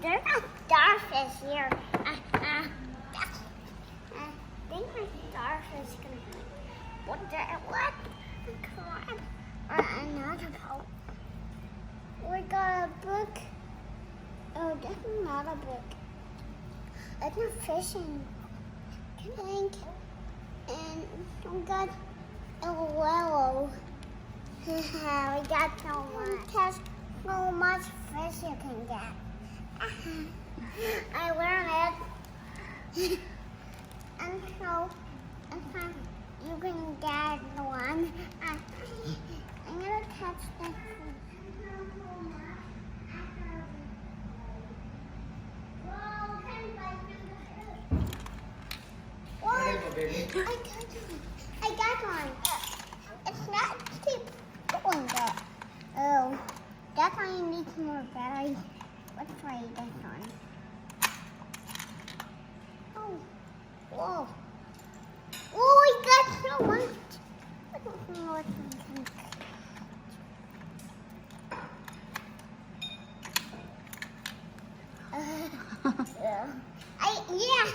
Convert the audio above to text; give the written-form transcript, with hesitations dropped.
there's a starfish here. I think my starfish can be. What? Come on. Another boat. We got a book. Oh, that's not a book. It's a fishing tank. And we got a willow. We got so much. There's so much fish you can get. I learned it. And so you can get the one. I'm gonna catch the I got one. It's not keep going there. Oh, that one needs more battery. Let's try this one. Oh, whoa. Oh, we got so much. I don't know what to think. Yeah.